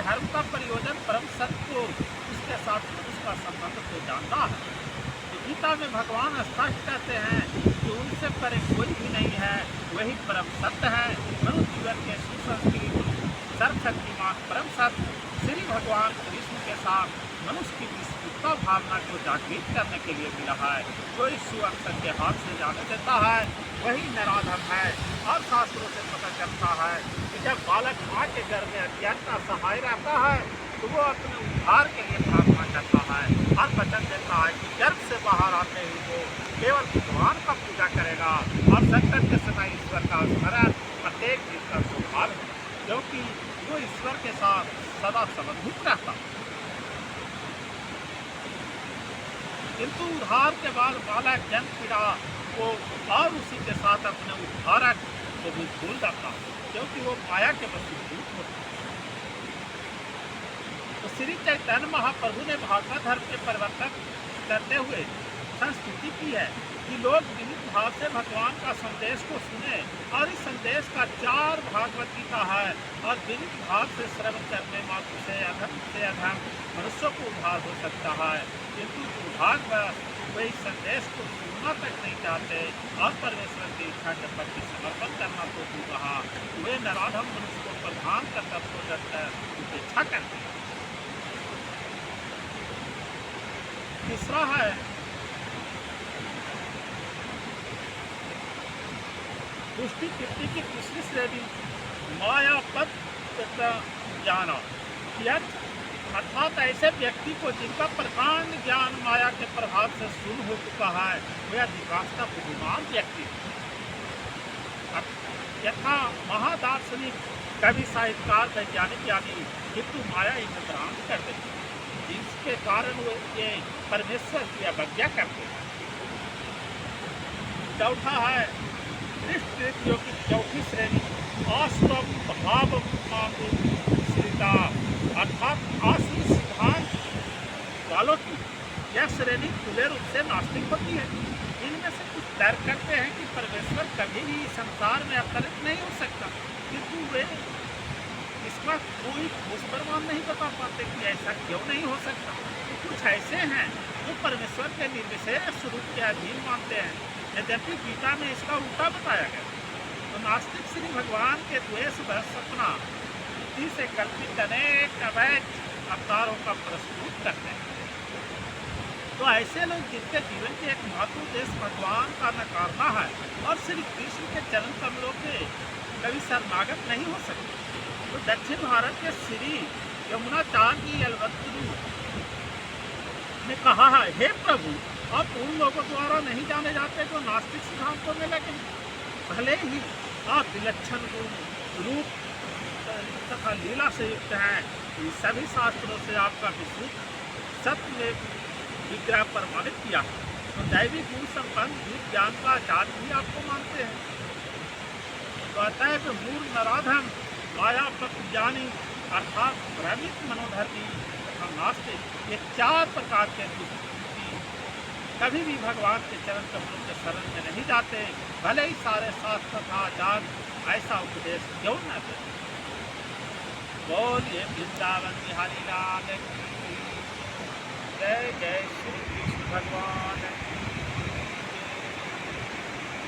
धर्म का प्रयोजन परम सत्य को उसके साथ उसका संबंध को जानता है। तो गीता में भगवान स्पष्ट कहते हैं कि उनसे परे कोई भी नहीं है, वही परम सत्य है। मनुष्य जीवन के सुसंस्कृत सर्वशक्तिमान परम सत्य श्री भगवान कृष्ण के साथ मनुष्य की विस्तृतता भावना को जागृत करने के लिए मिला है। जो इस सुअक्षर के हाथ से जाने देता है वही नराधम है। और शास्त्रों से पता चलता है कि जब बालक माँ के घर में अज्ञान का सहाय रहता है तो वो अपने उद्धार के लिए प्रार्थना करता है और वचन देता है कि गर्भ से बाहर आते ही वो केवल भगवान का पूजा करेगा और संकट के समय ईश्वर का स्मरण प्रत्येक दिन का स्वभाव है, क्योंकि वो ईश्वर के साथ सदा संबंधित रहता है। किंतु उद्धार के बाद बालक जन्म पीड़ा को और उसी के साथ अपने उद्धारक को भी भूल जाता है, क्योंकि वो माया के वशीभूत होता है। तो श्री चैतन्य महाप्रभु ने भागवत धर्म के परिवर्तन करते हुए संस्तुति की है कि लोग विविध भाव से भगवान का संदेश को सुने। और इस संदेश का 4 भागवत गीता है और विविध भाव से श्रवण करने मात्र से अधम मनुष्यों को उद्धार हो सकता है। किंतु दुर्भाग्यवश वे इस संदेश को सुनना तक नहीं चाहते और परमेश्वर की इच्छा के प्रति समर्पण करना तो दूर रहा, वे नराधम मनुष्य को प्रधान का तत्व रखकर उपेक्षा करते हैं। तीसरा है दृष्टि कृति की तीसरी श्रेणी मायापद ज्ञान, अर्थात ऐसे व्यक्ति को जिनका प्रकांड ज्ञान माया के प्रभाव से शून्य हो चुका है, वह अधिकांशतः बुद्धिमान व्यक्ति यथा महादार्शनिक कवि साहित्यकार वैज्ञानिक आदि किंतु माया इन्हें भ्रांत कर देती है, जिसके कारण वो ये परमेश्वर की अवज्ञा करते हैं। चौथा है दृष्टि की चौथी श्रेणी आश्रम भाव श्रीता, अर्थात आश्रम सिद्धांत वालों की यह श्रेणी खुले रूप से नास्तिक होती है। इनमें से कुछ तर्क करते हैं कि परमेश्वर कभी भी संसार में अवतरित नहीं हो सकता, किंतु वे इसका कोई ठोस प्रमाण नहीं बता पाते कि ऐसा क्यों नहीं हो सकता। तो कुछ ऐसे हैं जो परमेश्वर के निर्विशेष स्वरूप के अधीन मानते हैं, यद्यपि गीता में इसका उल्टा बताया गया। तो नास्तिक श्री भगवान के द्वेष व सपना से कल्पित अनेक अवैध अवतारों का प्रस्तुत करते हैं। तो ऐसे लोग जिनके जीवन के एक महत्व उद्देश्य भगवान का नकारना है और श्री कृष्ण के चरण कमलों के कभी शरणागत नहीं हो सकते। तो दक्षिण भारत के श्री यमुनाचार्य की अलवत्रु ने कहा है, हे प्रभु, आप उन लोगों द्वारा नहीं जाने जाते जो नास्तिक सिद्धांतों में लगे। भले ही आप विलक्षण रूप तथा लीला से युक्त हैं, इन सभी शास्त्रों से आपका विशुद्ध सत्य में विग्रह प्रमाणित किया। तो दैवी गुण संपन्न जीव ज्ञान का आचार्य भी आपको मानते हैं। तो अतएव मूल नराधम माया प्रज्ञानी अर्थात भ्रमित मनोधर्मी तथा नास्तिक, ये 4 प्रकार के कभी भी भगवान के चरण कमलों के शरण में नहीं जाते, भले ही सारे शास्त्र तथा आचार्य ऐसा उपदेश क्यों न दें। बोलिए वृंदावन बिहारी लाल की जय। जय श्री कृष्ण भगवान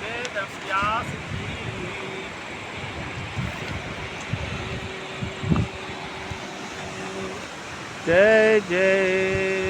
वेद व्यास की जय। जय